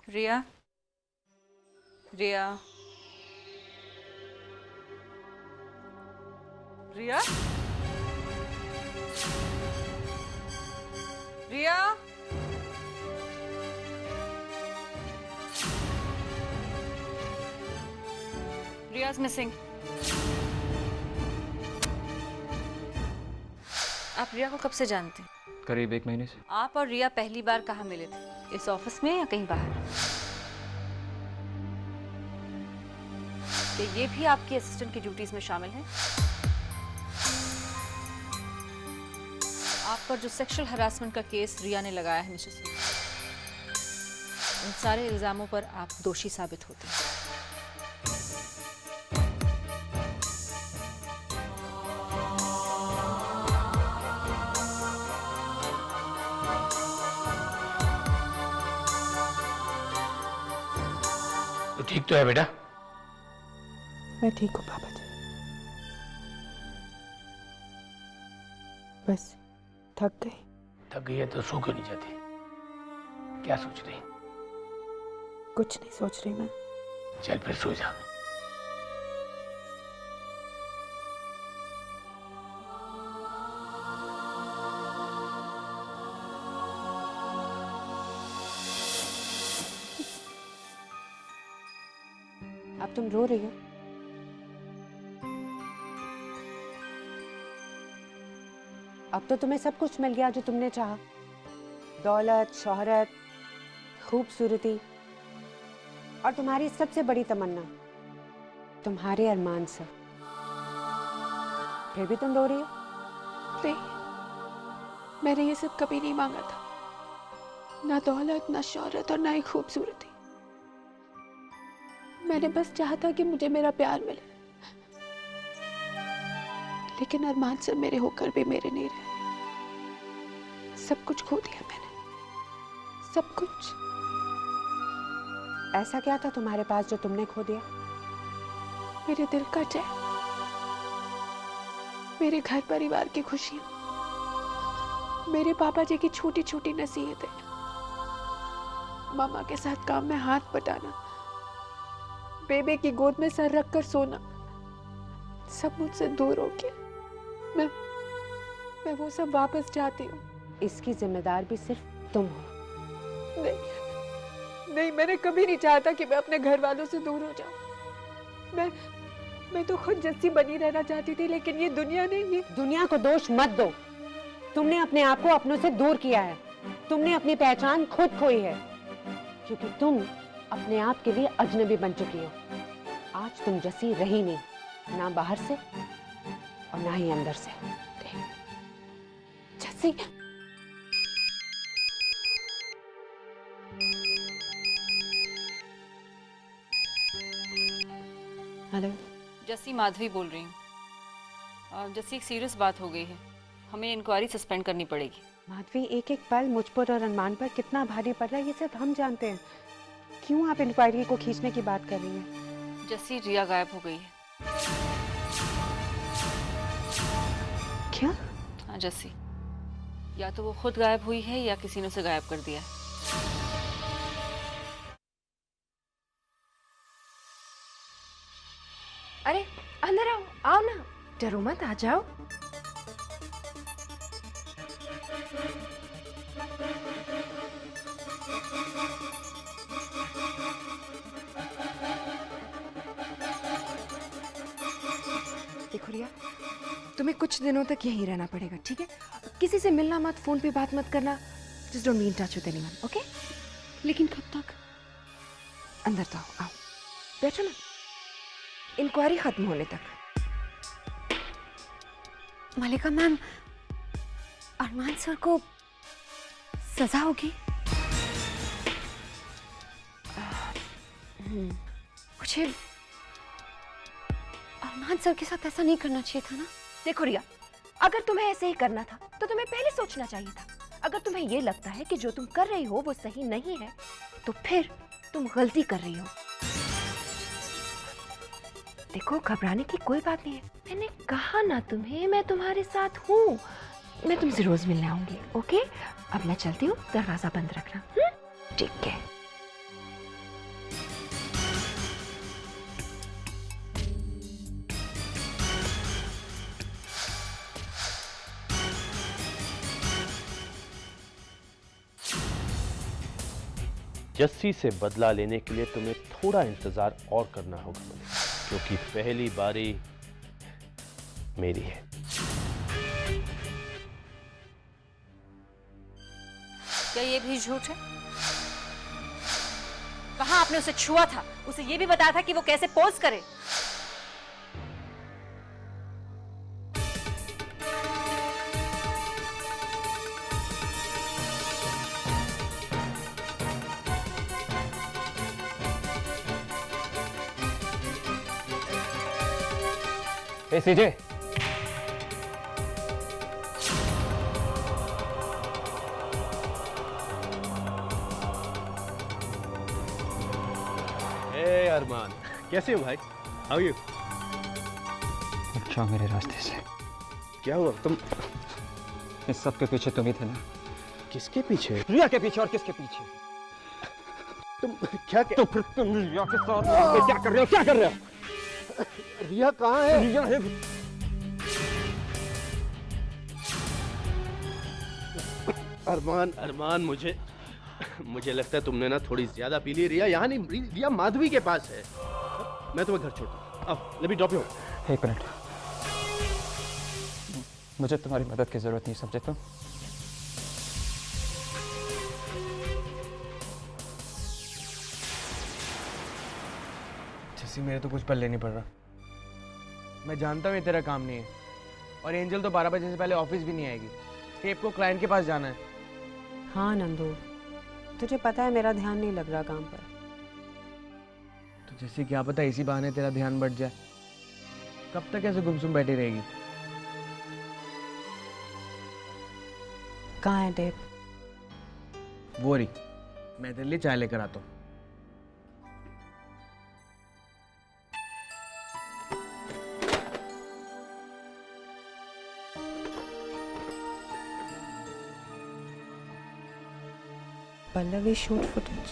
रिया, रिया, रिया, रिया, रियाज missing. आप रिया को कब से जानते हैं? करीब 1 महीने से। आप और रिया पहली बार कहाँ मिले थे? इस ऑफिस में या कहीं बाहर? क्या ये भी आपकी असिस्टेंट की ड्यूटीज में शामिल है? आप पर जो सेक्सुअल हरासमेंट का केस रिया ने लगाया है मिसेस सिंह, उन सारे इल्जामों पर आप दोषी साबित होते हैं। तो ठीक तो है बेटा? मैं ठीक हूँ पापा जी, बस थक गई। थक गई है तो सो क्यों नहीं जाती? क्या सोच रही? कुछ नहीं सोच रही मैं। चल फिर सो जा। अब तुम रो रही हो? अब तो तुम्हें सब कुछ मिल गया जो तुमने चाहा, दौलत, शोहरत, खूबसूरती और तुम्हारी सबसे बड़ी तमन्ना, तुम्हारे अरमान से। फिर भी तुम रो रही हो? नहीं, मैंने ये सब कभी नहीं मांगा था, ना दौलत, ना शोहरत और ना ही खूबसूरती। मैंने बस चाहा था कि मुझे मेरा प्यार मिले, लेकिन अरमान सर मेरे होकर भी मेरे नहीं रहे। सब कुछ खो दिया मैंने, सब कुछ। ऐसा क्या था तुम्हारे पास जो तुमने खो दिया? मेरे दिल का चैन, मेरे घर परिवार की खुशियां, मेरे पापा जी की छोटी छोटी नसीहतें, मामा के साथ काम में हाथ बटाना, बेबे की गोद में सर रखकर सोना, सब मुझसे दूर हो गया। मैं वो सब वापस चाहती हूँ। इसकी जिम्मेदार भी सिर्फ तुम हो। नहीं, मैंने कभी नहीं चाहा था कि मैं अपने घर वालों से दूर हो जाऊं। मैं तो खुद जस्सी बनी रहना चाहती थी, लेकिन ये दुनिया ने ये दुनिया को दोष मत दो। तुमने अपने आप को अपनों से दूर किया है। तुमने अपनी पहचान खुद खोई है, क्योंकि तुम अपने आप के लिए अजनबी बन चुकी हो। आज तुम जैसी रही नहीं, ना बाहर से और ना ही अंदर से। जस्सी, हेलो, जस्सी माधवी बोल रही हूँ। जस्सी, एक सीरियस बात हो गई है, हमें इंक्वायरी सस्पेंड करनी पड़ेगी। माधवी, एक एक पल मुझ पर और अरमान पर कितना भारी पड़ रहा है ये सिर्फ हम जानते हैं। क्यों आप इंक्वायरी को खींचने की बात कर रही हैं? जस्सी, रिया गायब हो गई है। क्या? हाँ जस्सी, या तो वो खुद गायब हुई है या किसी ने उसे गायब कर दिया है। अरे अंदर आओ, आओ ना, डरो मत, आ जाओ। देखो रिया, तुम्हें कुछ दिनों तक यहीं रहना पड़ेगा, ठीक है? किसी से मिलना मत, फोन पे बात मत करना। Just don't be in touch with anyone, okay? लेकिन कब तक? अंदर तो आओ, आओ, बैठो ना, इंक्वायरी खत्म होने तक। मलिका मैम, अरमान सर को सजा होगी? मुझे अरमान सर के साथ ऐसा नहीं करना चाहिए था ना। देखो रिया, अगर तुम्हें ऐसे ही करना था तो तुम्हें पहले सोचना चाहिए था। अगर तुम्हें ये लगता है कि जो तुम कर रही हो वो सही नहीं है, तो फिर तुम गलती कर रही हो। देखो, घबराने की कोई बात नहीं है। मैंने कहा ना तुम्हें, मैं तुम्हारे साथ हूँ। मैं तुमसे रोज मिलने आऊंगी, ओके? अब मैं चलती हूँ, दरवाजा बंद रखना। ठीक है? जस्सी से बदला लेने के लिए तुम्हें थोड़ा इंतजार और करना होगा मलिका, क्योंकि पहली बारी मेरी है। क्या ये भी झूठ है? कहाँ आपने उसे छुआ था? उसे ये भी बताया था कि वो कैसे पोज करे? ए सीजे, अरमान, कैसे हो भाई? How you? जाओ मेरे रास्ते से। क्या हुआ? तुम इस सब के पीछे तुम ही थे ना? किसके पीछे? रिया के पीछे। और किसके पीछे? तुम क्या तो फिर तुम रिया के साथ क्या कर रहे हो? क्या कर रहे हो? रिया कहाँ है? रिया है। अरमान, मुझे लगता है तुमने ना थोड़ी ज्यादा पी ली। रिया यहाँ नहीं, रिया माधवी के पास है। मैं तुम्हें घर छोड़ता हूँ। अब लेट मी ड्रॉप यू। एक मिनट, मुझे तुम्हारी मदद की जरूरत नहीं, समझे तुम? जैसे मेरे तो कुछ पल्ले नहीं पड़ रहा। मैं जानता हूँ ये तेरा काम नहीं है, और एंजल तो 12 बजे से पहले ऑफिस भी नहीं आएगी। टेप को क्लाइंट के पास जाना है। हाँ नंदू, तुझे पता है मेरा ध्यान नहीं लग रहा काम पर। तो जैसे क्या पता इसी बहाने तेरा ध्यान बढ़ जाए। कब तक ऐसे गुमसुम बैठी रहेगी? कहाँ है टेप? वो रही, मैं तेरे लिए चाय लेकर आता हूँ। Pallavi shoot footage.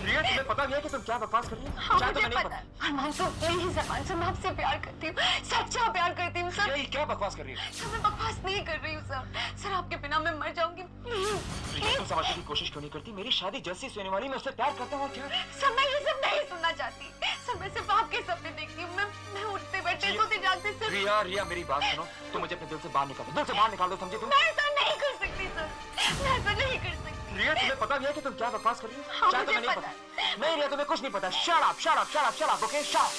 रिया, तुम्हें पता नहीं है कि तुम क्या बकवास कर रही हो? हाँ, मुझे पता है। अरमान सर, प्लीज अरमान सर, मैं आपसे प्यार करती हूँ, सच्चा प्यार करती हूँ सर। ये क्या बकवास कर रही है? सर मैं बकवास नहीं कर रही हूँ सर। सर आपके बिना मैं मर जाऊंगी। रिया, तुम समझने की कोशिश क्यों नहीं करती? मेरी शादी जैसी से होने वाली, मैं उससे प्यार करता हूँ। और क्या? सर मैं ये सब नहीं सुनना चाहती। सर मैं सिर्फ आपके सपने देखती हूँ। मैं उठते बैठते सोते जागते सर। रिया, मेरी बात सुनो। तुम मुझे अपने दिल से बाहर निकालो, दिल से बाहर निकाल दो, समझे तुम? मैं ऐसा नहीं कर सकती सर, मैं ऐसा नहीं कर सकती। रिया, तुम्हें पता नहीं है कि तुम क्या बकवास कर रही हो? हाँ, शायद मुझे तुम्हें नहीं पता पता। नहीं रिया, तुम्हें कुछ नहीं पता। Shut up, okay? शट।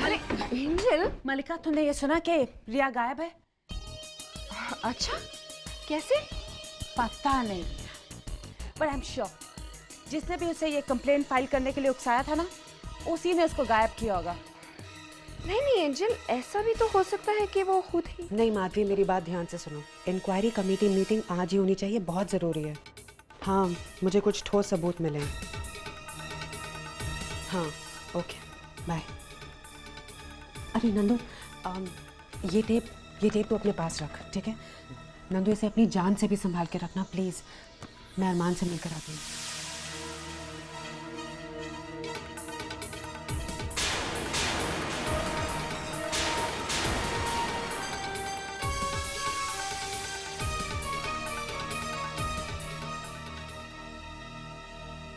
अरे एंजल, मलिका, तुमने ये सुना कि रिया गायब है? अच्छा कैसे? पता नहीं, पर आई एम श्योर जिसने भी उसे ये कंप्लेंट फाइल करने के लिए उकसाया था ना, उसी ने उसको गायब किया होगा। नहीं एंजल, ऐसा भी तो हो सकता है कि वो खुद ही। नहीं माधवी, मेरी बात ध्यान से सुनो। इंक्वायरी कमेटी मीटिंग आज ही होनी चाहिए, बहुत ज़रूरी है। हाँ, मुझे कुछ ठोस सबूत मिले हैं। हाँ, ओके, बाय। अरे नंदू, ये टेप तो अपने पास रख, ठीक है? नंदू, इसे अपनी जान से भी संभाल के रखना प्लीज़। मैं अरमान से मिलकर आती हूँ।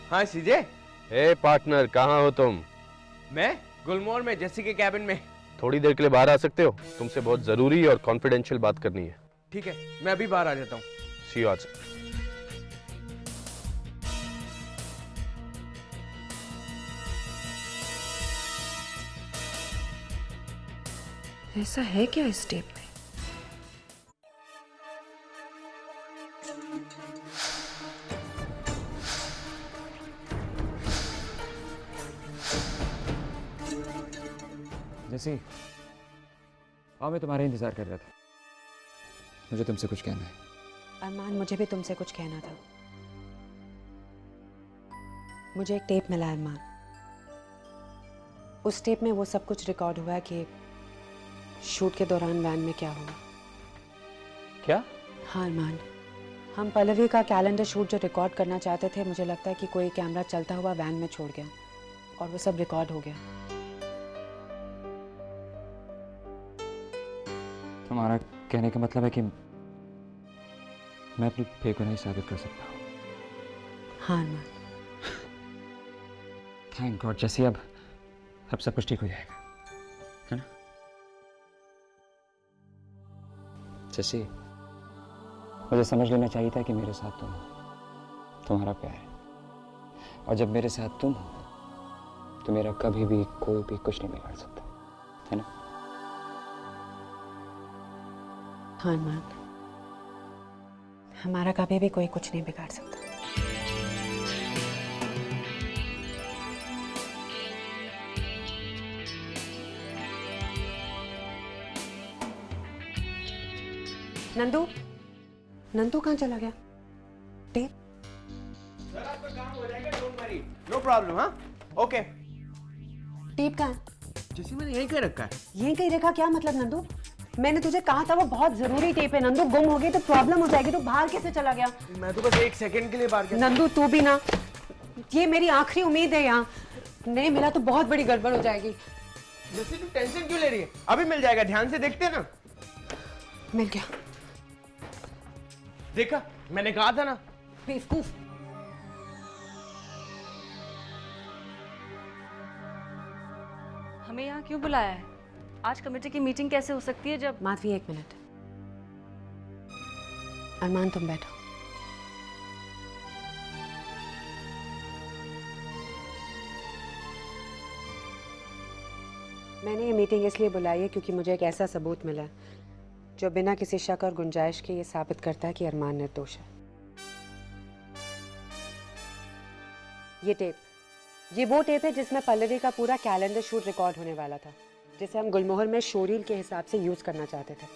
हाँ सीजे। ए पार्टनर, कहाँ हो तुम? मैं गुलमोहर में, जैसी के कैबिन में। थोड़ी देर के लिए बाहर आ सकते हो? तुमसे बहुत जरूरी और कॉन्फिडेंशियल बात करनी है। ठीक है, मैं अभी बाहर आ जाता हूँ। सी यू आज। ऐसा है क्या इस टेप में? जैसी, आओ, मैं तुम्हारा इंतजार कर रहा था। मुझे तुमसे कुछ कहना है। अरमान, मुझे भी तुमसे कुछ कहना था। मुझे एक टेप मिला है अरमान। उस टेप में वो सब कुछ रिकॉर्ड हुआ है कि शूट के दौरान वैन में क्या हुआ। क्या? हाँ अरमान, हम पल्लवी का कैलेंडर शूट जो रिकॉर्ड करना चाहते थे, मुझे लगता है कि कोई कैमरा चलता हुआ वैन में छोड़ गया और वो सब रिकॉर्ड हो गया। तुम्हारा कहने का मतलब है कि मैं अपनी फेक को नहीं साबित कर सकता। हाँ अरमान। थैंक गॉड जैसी अब सब कुछ ठीक हो जाएगा, है ना? जैसी मुझे समझ लेना चाहिए था कि मेरे साथ तुम हो, तुम्हारा प्यार है, और जब मेरे साथ तुम हो तो मेरा कभी भी कोई भी कुछ नहीं बिगाड़ सकता, है ना? हाँ अरमान, हमारा कभी भी कोई कुछ नहीं बिगाड़ सकता। नंदू, नंदू कहाँ चला गया? टेप? सर आपका काम हो जाएगा, डोंट वरी, नो प्रॉब्लम। हाँ ओके। टेप कहाँ है? जैसे मैंने यहीं कहीं रखा है। यहीं कहीं रखा? क्या मतलब नंदू? मैंने तुझे कहा था वो बहुत जरूरी टेप है नंदू, गुम हो गई तो प्रॉब्लम हो जाएगी। तो बाहर कैसे चला गया? मैं तो बस 1 सेकंड के लिए बाहर गया। नंदू तू भी ना, ये मेरी आखिरी उम्मीद है यहाँ, नहीं मिला तो बहुत बड़ी गड़बड़ हो जाएगी। जैसे तू टेंशन क्यों ले रही है? अभी मिल जाएगा, ध्यान से देखते ना। मिल गया। देखा, मैंने कहा था ना। बेवकूफ। हमें यहाँ क्यों बुलाया है? आज कमेटी की मीटिंग कैसे हो सकती है जब... माधवी 1 मिनट। अरमान तुम बैठो। मैंने ये मीटिंग इसलिए बुलाई है क्योंकि मुझे एक ऐसा सबूत मिला है जो बिना किसी शक और गुंजाइश के ये साबित करता है कि अरमान निर्दोष है। ये टेप, ये वो टेप है जिसमें पल्लवी का पूरा कैलेंडर शूट रिकॉर्ड होने वाला था, जिसे हम गुलमोहर में शोरील के हिसाब से यूज करना चाहते थे।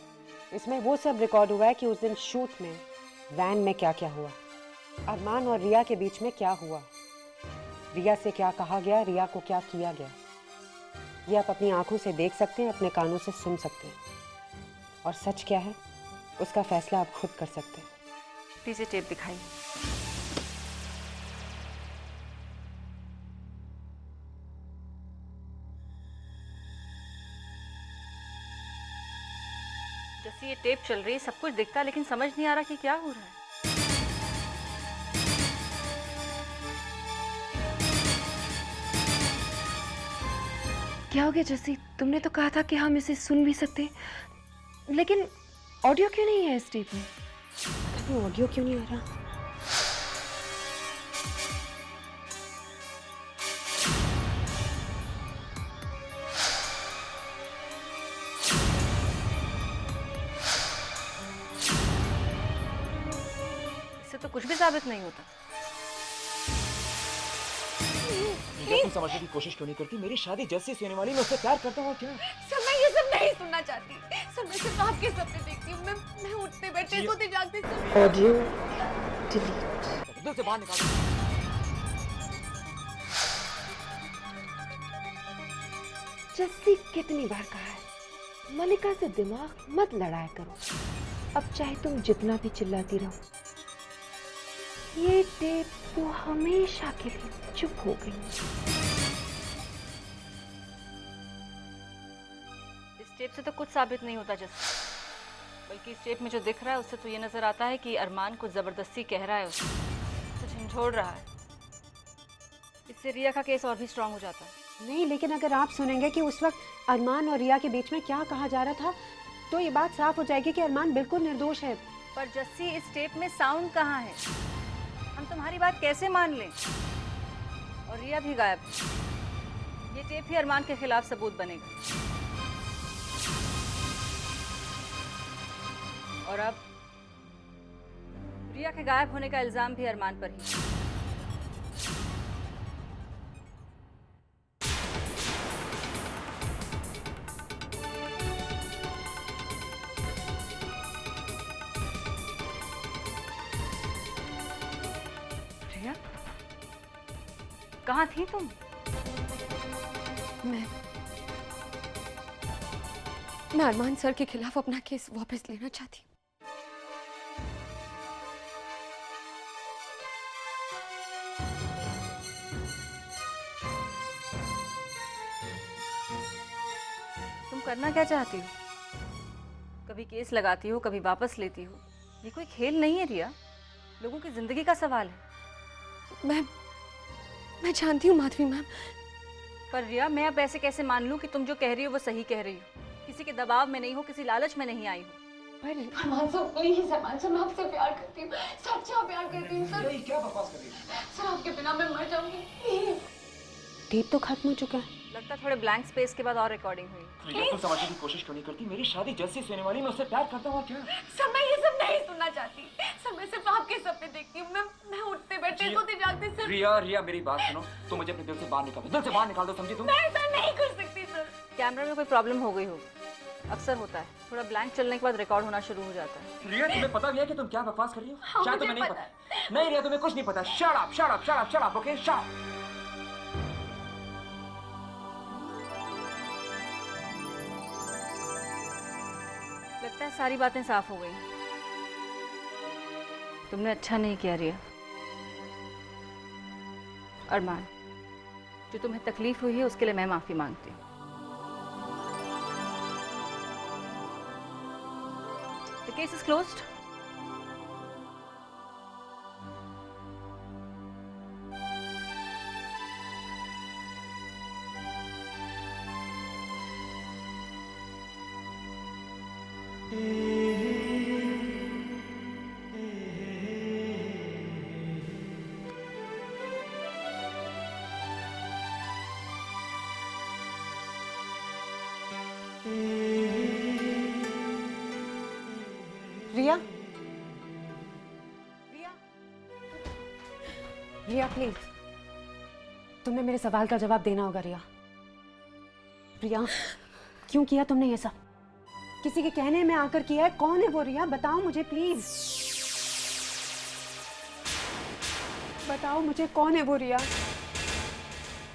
इसमें वो सब रिकॉर्ड हुआ है कि उस दिन शूट में वैन में क्या क्या हुआ, अरमान और रिया के बीच में क्या हुआ, रिया से क्या कहा गया, रिया को क्या किया गया। ये आप अपनी आंखों से देख सकते हैं, अपने कानों से सुन सकते हैं, और सच क्या है उसका फैसला आप खुद कर सकते हैं। प्लीज ये टेप दिखाइए। जैसे ये टेप चल रही है, सब कुछ दिखता है, लेकिन समझ नहीं आ रहा कि क्या हो रहा है। क्या हो गया जस्सी? तुमने तो कहा था कि हम इसे सुन भी सकते हैं, लेकिन ऑडियो क्यों नहीं है इस टेप में? तो ऑडियो क्यों नहीं आ रहा? इससे तो कुछ भी साबित नहीं होता। तुम समझने की कोशिश क्यों नहीं करती? मेरी शादी जैसे से होने वाली, मैं उससे प्यार करता हूँ। क्या सर मैं ये सब नहीं सुनना चाहती। सर मैं सिर्फ आपके सपने देखती हूँ। मैं उठते बैठते सोते जागते सब। Audio delete. दिल से बाहर निकाल। जस्सी कितनी बार कहा है, मलिका से दिमाग मत लड़ाया करो। अब चाहे तुम जितना भी चिल्लाती रहो, ये टेप तो हमेशा के लिए चुप हो गई। इस टेप से तो कुछ साबित नहीं होता जैसे, बल्कि इस टेप में जो दिख रहा है उससे तो ये नजर आता है कि अरमान को जबरदस्ती कह रहा है, उसे झंझोड़ रहा है। इससे रिया का केस और भी स्ट्रांग हो जाता है। नहीं, लेकिन अगर आप सुनेंगे कि उस वक्त अरमान और रिया के बीच में क्या कहा जा रहा था, तो ये बात साफ हो जाएगी कि अरमान बिल्कुल निर्दोष है। पर जस्सी, इस टेप में साउंड कहाँ है? हम तुम्हारी बात कैसे मान लें? और रिया भी गायब है। ये टेप ही अरमान के खिलाफ सबूत बनेगा। और अब रिया के गायब होने का इल्जाम भी अरमान पर ही। रिया, कहाँ थी तुम? मैं अरमान सर के खिलाफ अपना केस वापस लेना चाहती हूँ। तुम करना क्या चाहती हो? कभी केस लगाती हो, कभी वापस लेती हो। ये कोई खेल नहीं है रिया, लोगों की जिंदगी का सवाल है। मैं जानती हूँ माधवी मैम। पर रिया, मैं अब ऐसे कैसे मान लूं कि तुम जो कह रही हो वो सही कह रही हो? किसी के दबाव में नहीं हो, किसी लालच में नहीं आई हो। अरमान सर प्लीज, अरमान सर मैं आपसे प्यार करती हूँ, सच्चा प्यार करती हूँ सर। क्या बकवास कर रही है? सर आपके बिना मैं मर जाऊंगी। टेप तो खत्म हो चुका है। लगता है थोड़े ब्लैंक स्पेस के बाद और रिकॉर्डिंग हुई। रिया, तू समझने की कोशिश क्यों नहीं करती? मेरी शादी जल्दी से होने वाली, मैं उससे प्यार करता हूँ। क्या सर मैं ये सब नहीं सुनना चाहती। सर मैं सिर्फ आपके सपने देखती हूँ। मैं उठते बैठते सोते जागते सर। रिया मेरी बात सुनो, तुम मुझे अपने दिल से बाहर निकाल दो, दिल से बाहर निकाल दो, समझी तुम? मैं ऐसा नहीं कर सकती सर। कैमरा में कोई प्रॉब्लम हो गई हो, अक्सर होता है। थोड़ा ब्लैंक चलने के बाद रिकॉर्ड होना शुरू हो जाता है। रिया, तुम्हें पता भी है कि तुम क्या बकवास कर रही हो? हाँ, शायद तुम्हें नहीं पता। नहीं रिया, तुम्हें कुछ नहीं पता। Shut up, okay, shut. लगता है सारी बातें साफ हो गई। तुमने अच्छा नहीं किया रिया। अरमान, जो तुम्हें तकलीफ हुई है उसके लिए मैं माफी मांगती हूँ। The case is closed. Riya, Riya please, तुम्हें मेरे सवाल का जवाब देना होगा। रिया, क्यों किया तुमने ये सब? किसी के कहने में आकर किया है? कौन है वो? रिया बताओ मुझे प्लीज, बताओ मुझे कौन है वो? रिया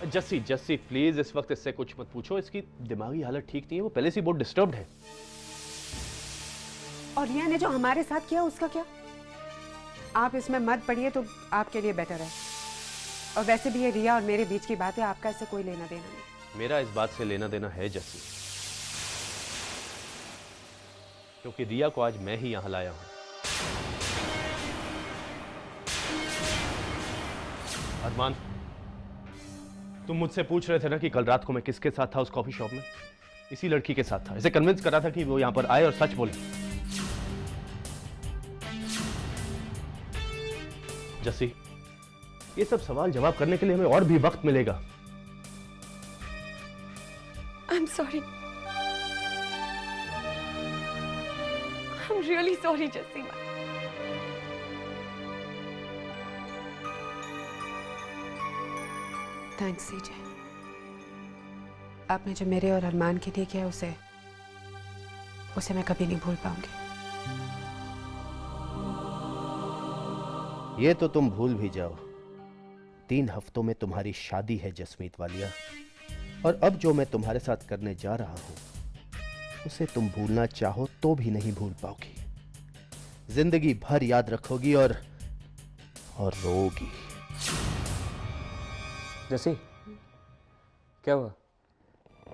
जस्सी प्लीज इस वक्त इससे कुछ मत पूछो। इसकी दिमागी हालत ठीक नहीं है, वो पहले से बहुत डिस्टर्ब्ड है। और रिया ने जो हमारे साथ किया उसका क्या? आप इसमें मत पड़िए तो आपके लिए बेटर है। और वैसे भी ये रिया और मेरे बीच की बात है, आपका इससे कोई लेना देना नहीं। मेरा इस बात से लेना देना है जस्सी, क्योंकि रिया को आज मैं ही यहां लाया हूं। अरमान, तुम मुझसे पूछ रहे थे ना कि कल रात को मैं किसके साथ था उस कॉफी शॉप में? इसी लड़की के साथ था। इसे कन्विंस करा था कि वो यहां पर आए और सच बोले। जस्सी, ये सब सवाल जवाब करने के लिए हमें और भी वक्त मिलेगा। I'm sorry. I'm really sorry, Jessie. Thanks CJ, आपने जो मेरे और अरमान के लिए किया उसे मैं कभी नहीं भूल पाऊंगी। ये तो तुम भूल भी जाओ, 3 हफ्तों में तुम्हारी शादी है जसमीत वालिया, और अब जो मैं तुम्हारे साथ करने जा रहा हूं उसे तुम भूलना चाहो तो भी नहीं भूल पाओगी। जिंदगी भर याद रखोगी और रोगी। जैसी, क्या हुआ?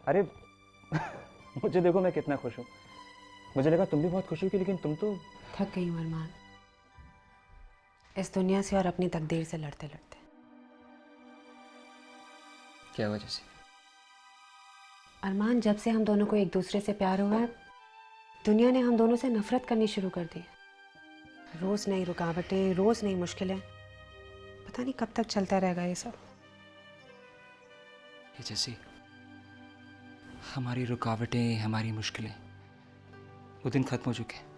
अरे मुझे देखो, मैं कितना खुश हूँ। मुझे लगा तुम भी बहुत खुश होगी, लेकिन तुम तो... थक गई हूँ अरमान, इस दुनिया से और अपनी तकदीर से लड़ते लड़ते। क्या हुआ जैसी? अरमान, जब से हम दोनों को एक दूसरे से प्यार हुआ है, दुनिया ने हम दोनों से नफरत करनी शुरू कर दी। रोज नई रुकावटें, रोज नई मुश्किलें। पता नहीं कब तक चलता रहेगा ये सब। ये जैसी, हमारी रुकावटें, हमारी मुश्किलें, वो दिन खत्म हो चुके हैं।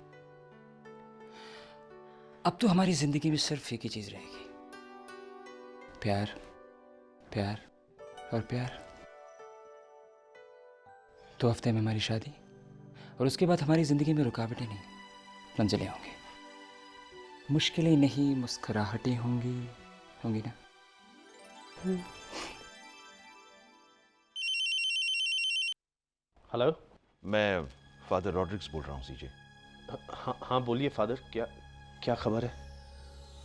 अब तो हमारी जिंदगी में सिर्फ एक ही चीज रहेगी, प्यार, प्यार और प्यार। 2 हफ्ते में हमारी शादी, और उसके बाद हमारी जिंदगी में रुकावटें नहीं, मंजिलें होंगी। मुश्किलें नहीं, मुस्कुराहटें होंगी ना? हेलो, मैं फादर रॉड्रिक्स बोल रहा हूँ सीजे। हाँ बोलिए फादर, क्या खबर है?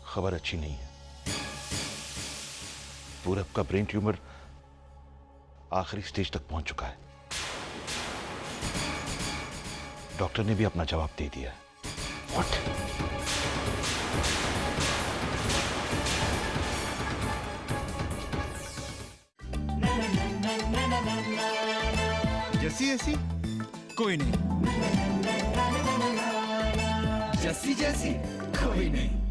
खबर अच्छी नहीं है। पूरब का ब्रेन ट्यूमर आखिरी स्टेज तक पहुंच चुका है। डॉक्टर ने भी अपना जवाब दे दिया। What? जैसी ऐसी कोई नहीं, जैसी जैसी कोई नहीं।